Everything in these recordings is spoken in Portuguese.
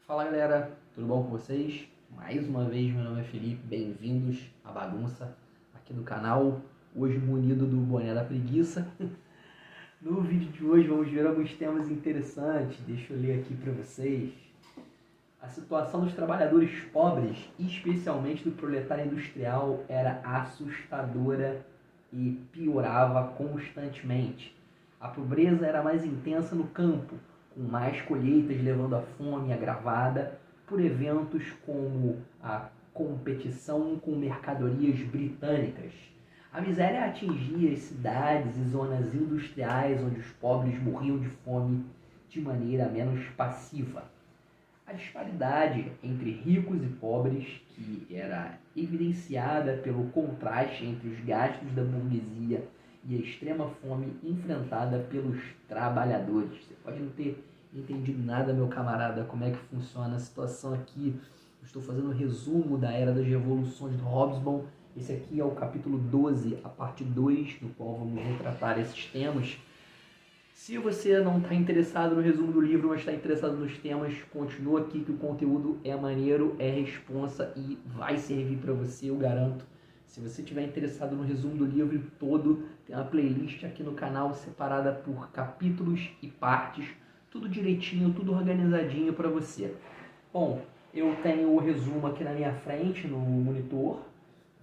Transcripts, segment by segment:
Fala galera, tudo bom com vocês? Mais uma vez, meu nome é Felipe, bem-vindos à bagunça aqui do canal, hoje munido do boné da preguiça. No vídeo de hoje vamos ver alguns temas interessantes, deixa eu ler aqui para vocês. A situação dos trabalhadores pobres, especialmente do proletário industrial, era assustadora e piorava constantemente. A pobreza era mais intensa no campo, com mais colheitas levando à fome agravada por eventos como a competição com mercadorias britânicas. A miséria atingia as cidades e zonas industriais onde os pobres morriam de fome de maneira menos passiva. A disparidade entre ricos e pobres, que era evidenciada pelo contraste entre os gastos da burguesia e a extrema fome enfrentada pelos trabalhadores. Você pode não ter entendido nada, meu camarada, como é que funciona a situação aqui. Eu estou fazendo um resumo da Era das Revoluções do Hobsbawm. Esse aqui é o capítulo 12, a parte 2, no qual vamos retratar esses temas. Se você não está interessado no resumo do livro, mas está interessado nos temas, continua aqui que o conteúdo é maneiro, é responsa e vai servir para você, eu garanto. Se você estiver interessado no resumo do livro todo, tem uma playlist aqui no canal separada por capítulos e partes, tudo direitinho, tudo organizadinho para você. Bom, eu tenho o resumo aqui na minha frente, no monitor.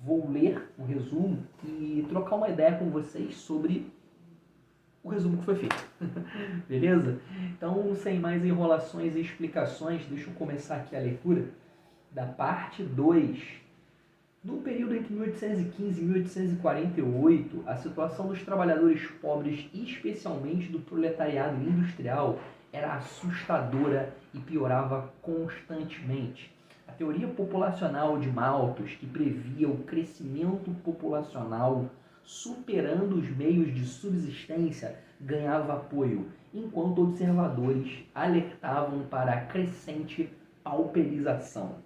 Vou ler o resumo e trocar uma ideia com vocês sobre o resumo que foi feito. Beleza? Então, sem mais enrolações e explicações, deixa eu começar aqui a leitura da parte 2. No período entre 1815 e 1848, a situação dos trabalhadores pobres, especialmente do proletariado industrial, era assustadora e piorava constantemente. A teoria populacional de Malthus, que previa o crescimento populacional superando os meios de subsistência, ganhava apoio, enquanto observadores alertavam para a crescente pauperização.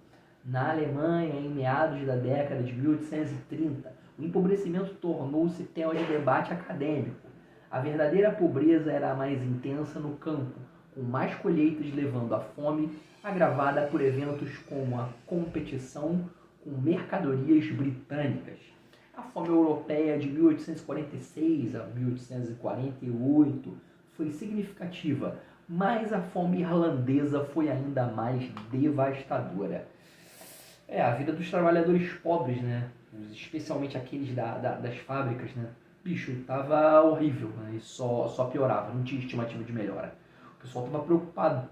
Na Alemanha, em meados da década de 1830, o empobrecimento tornou-se tema de debate acadêmico. A verdadeira pobreza era a mais intensa no campo, com mais colheitas levando à fome, agravada por eventos como a competição com mercadorias britânicas. A fome europeia de 1846 a 1848 foi significativa, mas a fome irlandesa foi ainda mais devastadora. A vida dos trabalhadores pobres, né? Especialmente aqueles das fábricas, né? Bicho, tava horrível, né? E só piorava, não tinha estimativa de melhora. O pessoal tava preocupado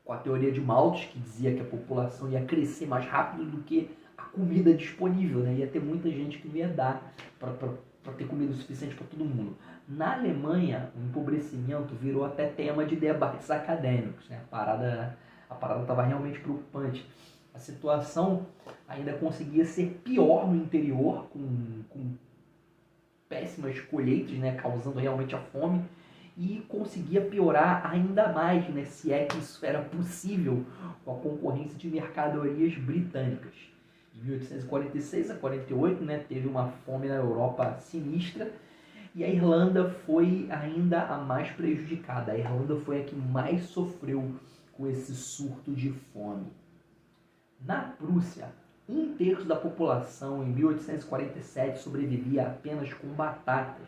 com a teoria de Malthus, que dizia que a população ia crescer mais rápido do que a comida disponível, né? Ia ter muita gente que não ia dar para ter comida suficiente para todo mundo. Na Alemanha, o empobrecimento virou até tema de debates acadêmicos, né? A parada estava realmente preocupante. A situação ainda conseguia ser pior no interior, com péssimas colheitas, né? Causando realmente a fome, e conseguia piorar ainda mais, né? Se é que isso era possível, com a concorrência de mercadorias britânicas. De 1846 a 48, né, teve uma fome na Europa sinistra, e a Irlanda foi ainda a mais prejudicada. A Irlanda foi a que mais sofreu com esse surto de fome. Na Prússia, 1/3 da população em 1847 sobrevivia apenas com batatas.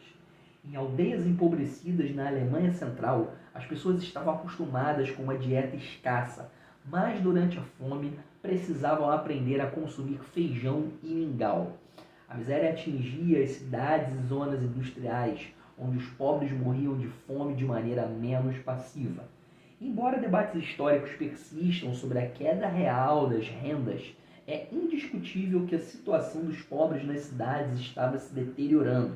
Em aldeias empobrecidas na Alemanha Central, as pessoas estavam acostumadas com uma dieta escassa, mas durante a fome precisavam aprender a consumir feijão e mingau. A miséria atingia as cidades e zonas industriais, onde os pobres morriam de fome de maneira menos passiva. Embora debates históricos persistam sobre a queda real das rendas, é indiscutível que a situação dos pobres nas cidades estava se deteriorando.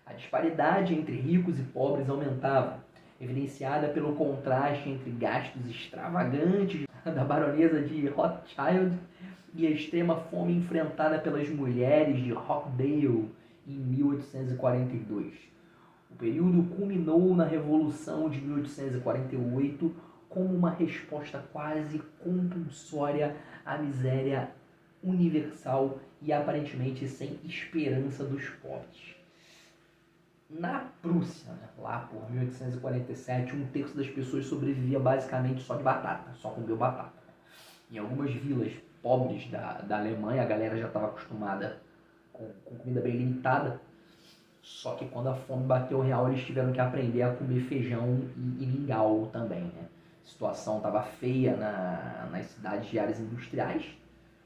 A disparidade entre ricos e pobres aumentava, evidenciada pelo contraste entre gastos extravagantes da baronesa de Rothschild e a extrema fome enfrentada pelas mulheres de Rochdale em 1842. O período culminou na Revolução de 1848 como uma resposta quase compulsória à miséria universal e aparentemente sem esperança dos pobres. Na Prússia, né, lá por 1847, um terço das pessoas sobrevivia basicamente só de batata, só comeu batata. Em algumas vilas pobres da Alemanha, a galera já estava acostumada com comida bem limitada, só que quando a fome bateu real, eles tiveram que aprender a comer feijão e mingau também, né? A situação estava feia nas cidades de áreas industriais,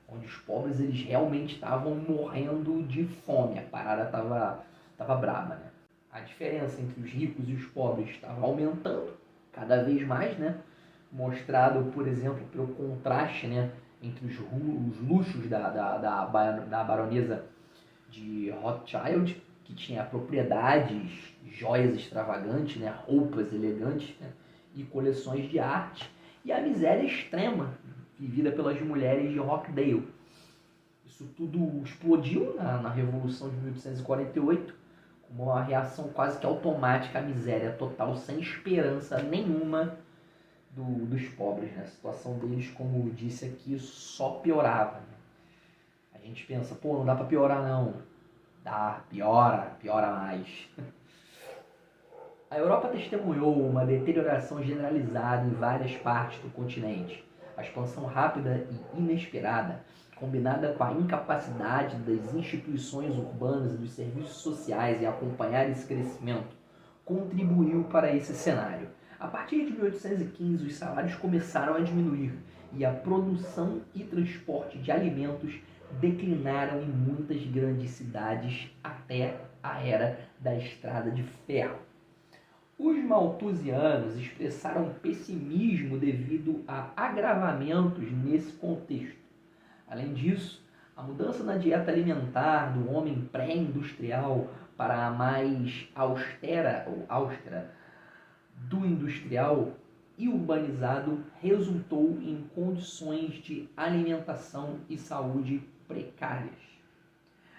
onde os pobres eles realmente estavam morrendo de fome, a parada tava braba, né? A diferença entre os ricos e os pobres estava aumentando cada vez mais, né? Mostrado, por exemplo, pelo contraste, né, entre os luxos da baronesa de Rothschild, que tinha propriedades, joias extravagantes, né, roupas elegantes, né, e coleções de arte, e a miséria extrema vivida pelas mulheres de Rockdale. Isso tudo explodiu na Revolução de 1848, como uma reação quase que automática à miséria total, sem esperança nenhuma dos pobres. Né? A situação deles, como eu disse aqui, só piorava. Né? A gente pensa, pô, não dá pra piorar não. Dá, piora mais. A Europa testemunhou uma deterioração generalizada em várias partes do continente. A expansão rápida e inesperada, combinada com a incapacidade das instituições urbanas e dos serviços sociais em acompanhar esse crescimento, contribuiu para esse cenário. A partir de 1815, os salários começaram a diminuir e a produção e transporte de alimentos declinaram em muitas grandes cidades até a era da Estrada de Ferro. Os malthusianos expressaram pessimismo devido a agravamentos nesse contexto. Além disso, a mudança na dieta alimentar do homem pré-industrial para a mais austera do industrial e urbanizado resultou em condições de alimentação e saúde precárias.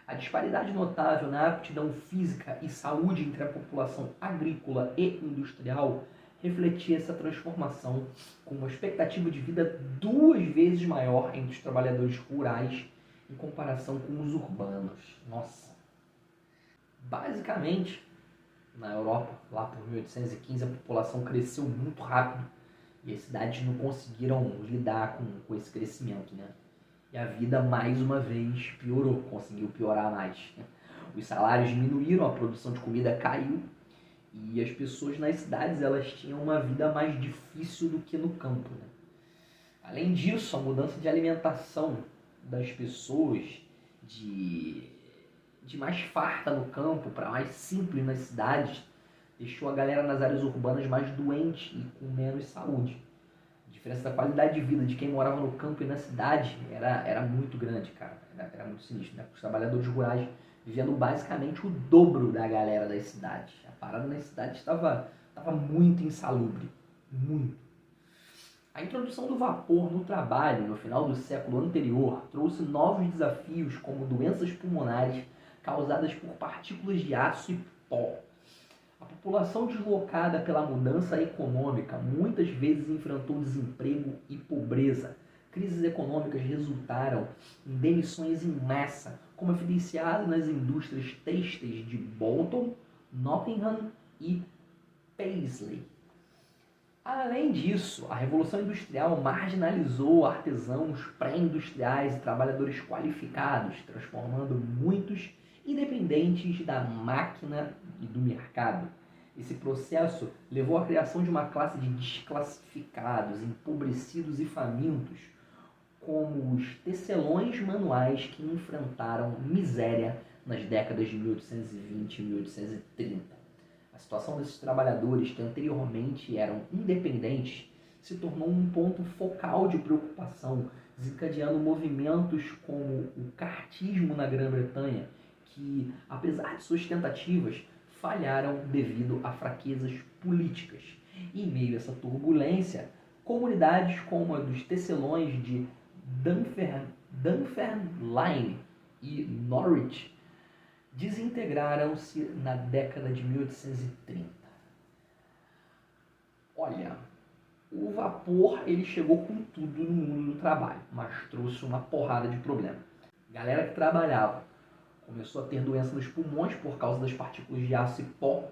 A disparidade notável na aptidão física e saúde entre a população agrícola e industrial refletia essa transformação, com uma expectativa de vida 2 vezes maior entre os trabalhadores rurais em comparação com os urbanos. Nossa! Basicamente, na Europa, lá por 1815, a população cresceu muito rápido e as cidades não conseguiram lidar com esse crescimento, né? E a vida, mais uma vez, piorou, conseguiu piorar mais. Os salários diminuíram, a produção de comida caiu e as pessoas nas cidades elas tinham uma vida mais difícil do que no campo. Né? Além disso, a mudança de alimentação das pessoas de mais farta no campo para mais simples nas cidades deixou a galera nas áreas urbanas mais doente e com menos saúde. A diferença da qualidade de vida de quem morava no campo e na cidade era muito grande, cara. Era muito sinistro, né? Os trabalhadores rurais vivendo basicamente o dobro da galera das cidades. A parada nas cidades estava muito insalubre. Muito. A introdução do vapor no trabalho no final do século anterior trouxe novos desafios como doenças pulmonares causadas por partículas de aço e pó. A população deslocada pela mudança econômica muitas vezes enfrentou desemprego e pobreza. Crises econômicas resultaram em demissões em massa, como evidenciado nas indústrias têxteis de Bolton, Nottingham e Paisley. Além disso, a Revolução Industrial marginalizou artesãos pré-industriais e trabalhadores qualificados, transformando muitos independentes da máquina e do mercado. Esse processo levou à criação de uma classe de desclassificados, empobrecidos e famintos, como os tecelões manuais que enfrentaram miséria nas décadas de 1820 e 1830. A situação desses trabalhadores, que anteriormente eram independentes, se tornou um ponto focal de preocupação, desencadeando movimentos como o cartismo na Grã-Bretanha, que, apesar de suas tentativas, falharam devido a fraquezas políticas. E, em meio a essa turbulência, comunidades como a dos tecelões de Dunfermline e Norwich desintegraram-se na década de 1830. Olha, o vapor ele chegou com tudo no mundo do trabalho, mas trouxe uma porrada de problema. Galera que trabalhava começou a ter doença nos pulmões por causa das partículas de aço e pó.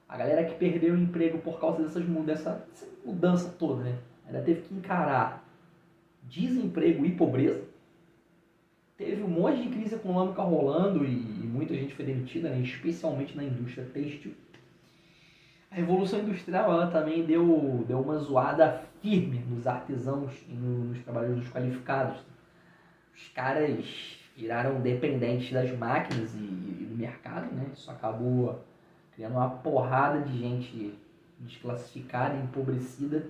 A galera que perdeu o emprego por causa dessa mudança toda, né? Ainda teve que encarar desemprego e pobreza. Teve um monte de crise econômica rolando e muita gente foi demitida, né? Especialmente na indústria têxtil. A Revolução Industrial ela também deu uma zoada firme nos artesãos e nos trabalhadores qualificados. Os caras viraram dependentes das máquinas e do mercado, né? Isso acabou criando uma porrada de gente desclassificada, empobrecida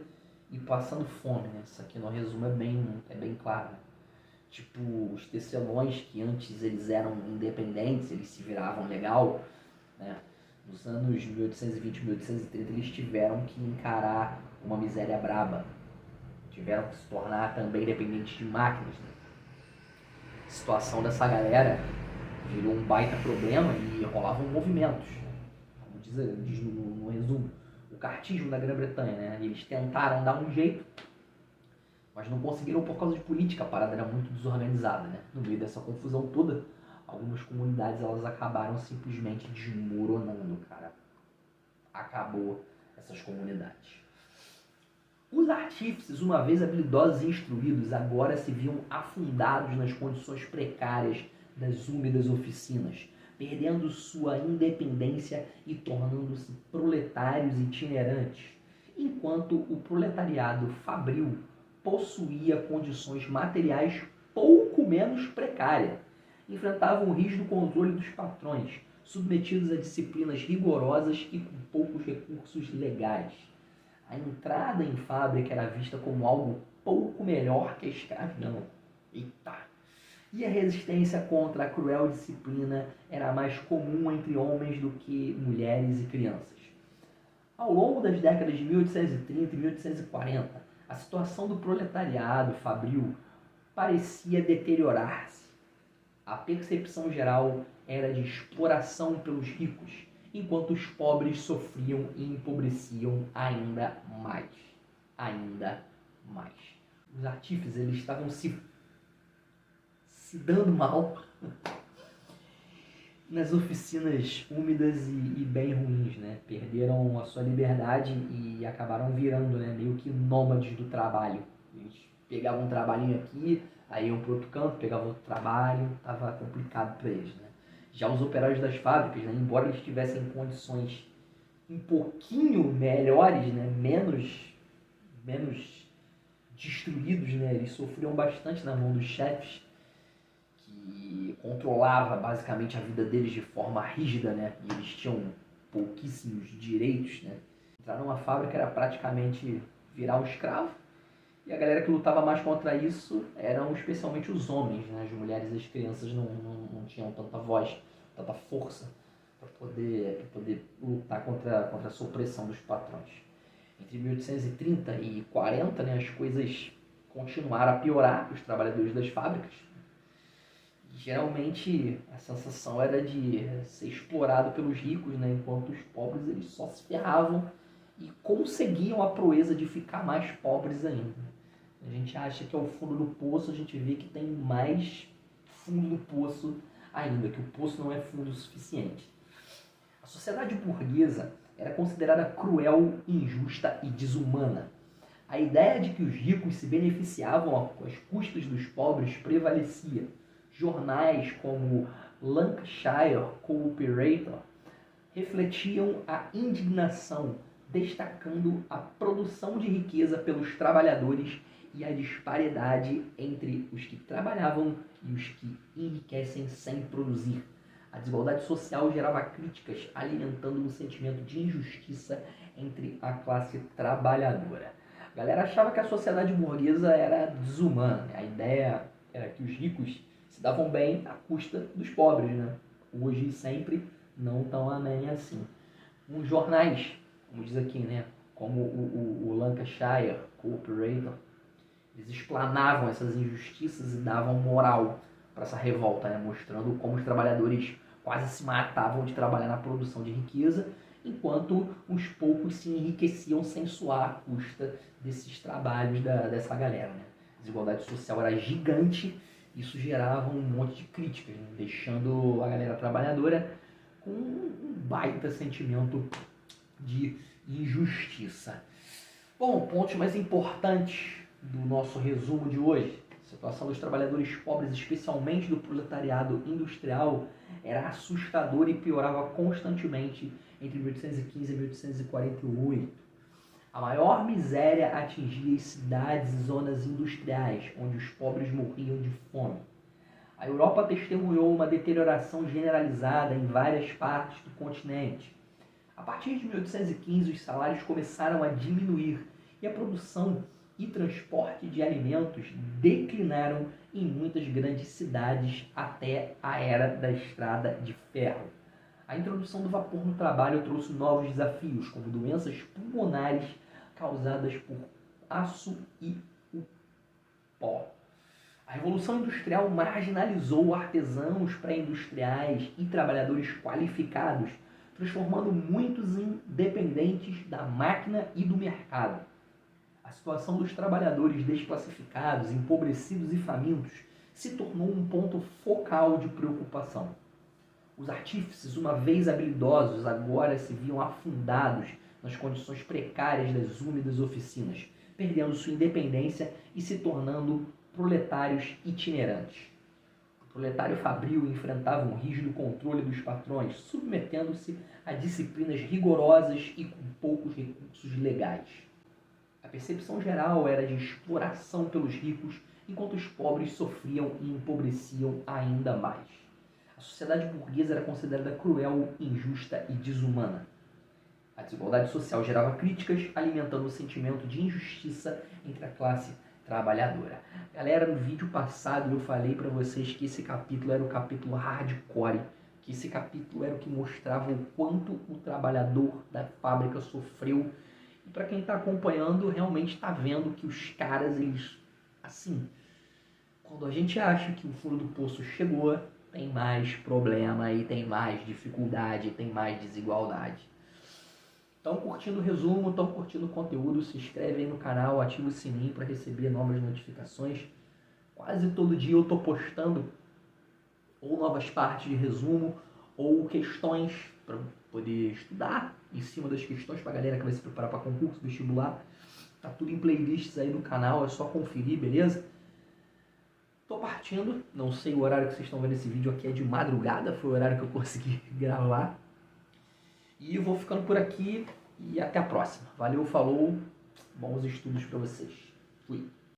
e passando fome, né? Isso aqui no resumo é bem claro, né? Tipo, os tecelões que antes eles eram independentes, eles se viravam legal, né? Nos anos 1820 e 1830 eles tiveram que encarar uma miséria braba. Tiveram que se tornar também dependentes de máquinas, né? A situação dessa galera virou um baita problema e rolavam movimentos. Como diz no resumo, o cartismo da Grã-Bretanha, né? Eles tentaram dar um jeito, mas não conseguiram por causa de política. A parada era muito desorganizada, né? No meio dessa confusão toda, algumas comunidades elas acabaram simplesmente desmoronando, cara. Acabou essas comunidades. Os artífices, uma vez habilidosos e instruídos, agora se viam afundados nas condições precárias das úmidas oficinas, perdendo sua independência e tornando-se proletários itinerantes, enquanto o proletariado fabril possuía condições materiais pouco menos precárias. Enfrentavam o rígido controle dos patrões, submetidos a disciplinas rigorosas e com poucos recursos legais. A entrada em fábrica era vista como algo pouco melhor que a escravidão. Eita! E a resistência contra a cruel disciplina era mais comum entre homens do que mulheres e crianças. Ao longo das décadas de 1830 e 1840, a situação do proletariado fabril parecia deteriorar-se. A percepção geral era de exploração pelos ricos, enquanto os pobres sofriam e empobreciam ainda mais. Ainda mais. Os artífices eles estavam se dando mal nas oficinas úmidas e bem ruins, né? Perderam a sua liberdade e acabaram virando, né, meio que nômades do trabalho. Eles pegavam um trabalhinho aqui, aí iam para outro canto, pegavam outro trabalho, estava complicado para eles, né? Já os operários das fábricas, né, embora eles tivessem condições um pouquinho melhores, né, menos destruídos, né, eles sofriam bastante na mão dos chefes, que controlava basicamente a vida deles de forma rígida, né, e eles tinham pouquíssimos direitos, né. Entrar numa fábrica era praticamente virar um escravo, e a galera que lutava mais contra isso eram especialmente os homens, né? As mulheres e as crianças não tinham tanta voz, tanta força para poder lutar contra a supressão dos patrões. Entre 1830 e 40, né, as coisas continuaram a piorar para os trabalhadores das fábricas. E, geralmente a sensação era de ser explorado pelos ricos, né, enquanto os pobres eles só se ferravam e conseguiam a proeza de ficar mais pobres ainda. A gente acha que é o fundo do poço, a gente vê que tem mais fundo do poço ainda, que o poço não é fundo o suficiente. A sociedade burguesa era considerada cruel, injusta e desumana. A ideia de que os ricos se beneficiavam às custas dos pobres prevalecia. Jornais como Lancashire Cooperator refletiam a indignação, destacando a produção de riqueza pelos trabalhadores e a disparidade entre os que trabalhavam e os que enriquecem sem produzir. A desigualdade social gerava críticas, alimentando um sentimento de injustiça entre a classe trabalhadora. A galera achava que a sociedade burguesa era desumana. A ideia era que os ricos se davam bem à custa dos pobres, né? Hoje e sempre não tão amém assim. Os jornais, como diz aqui, né, como o Lancashire Cooperator, eles explanavam essas injustiças e davam moral para essa revolta, né? Mostrando como os trabalhadores quase se matavam de trabalhar na produção de riqueza, enquanto uns poucos se enriqueciam sem suar à custa desses trabalhos dessa galera, né? A desigualdade social era gigante Isso gerava um monte de críticas, né? Deixando a galera trabalhadora com um baita sentimento de injustiça. Bom, pontos mais importantes do nosso resumo de hoje. A situação dos trabalhadores pobres, especialmente do proletariado industrial, era assustadora e piorava constantemente entre 1815 e 1848. A maior miséria atingia as cidades e zonas industriais, onde os pobres morriam de fome. A Europa testemunhou uma deterioração generalizada em várias partes do continente. A partir de 1815, os salários começaram a diminuir e a produção e transporte de alimentos declinaram em muitas grandes cidades até a era da estrada de ferro. A introdução do vapor no trabalho trouxe novos desafios, como doenças pulmonares causadas por aço e o pó. A Revolução Industrial marginalizou artesãos pré-industriais e trabalhadores qualificados, transformando muitos em dependentes da máquina e do mercado. A situação dos trabalhadores desclassificados, empobrecidos e famintos se tornou um ponto focal de preocupação. Os artífices, uma vez habilidosos, agora se viam afundados nas condições precárias das úmidas oficinas, perdendo sua independência e se tornando proletários itinerantes. O proletário fabril enfrentava um rígido controle dos patrões, submetendo-se a disciplinas rigorosas e com poucos recursos legais. A percepção geral era de exploração pelos ricos, enquanto os pobres sofriam e empobreciam ainda mais. A sociedade burguesa era considerada cruel, injusta e desumana. A desigualdade social gerava críticas, alimentando o sentimento de injustiça entre a classe trabalhadora. Galera, no vídeo passado eu falei para vocês que esse capítulo era o capítulo hardcore, que esse capítulo era o que mostrava o quanto o trabalhador da fábrica sofreu. E para quem está acompanhando, realmente está vendo que os caras, eles, assim, quando a gente acha que o fundo do poço chegou, tem mais problema e tem mais dificuldade, tem mais desigualdade. Estão curtindo o resumo, estão curtindo o conteúdo, se inscreve aí no canal, ativa o sininho para receber novas notificações. Quase todo dia eu estou postando ou novas partes de resumo ou questões para poder estudar em cima das questões para a galera que vai se preparar para concurso, vestibular. Tá tudo em playlists aí do canal, é só conferir, beleza? Tô partindo, não sei o horário que vocês estão vendo esse vídeo aqui, é de madrugada, foi o horário que eu consegui gravar. E eu vou ficando por aqui e até a próxima. Valeu, falou, bons estudos para vocês. Fui.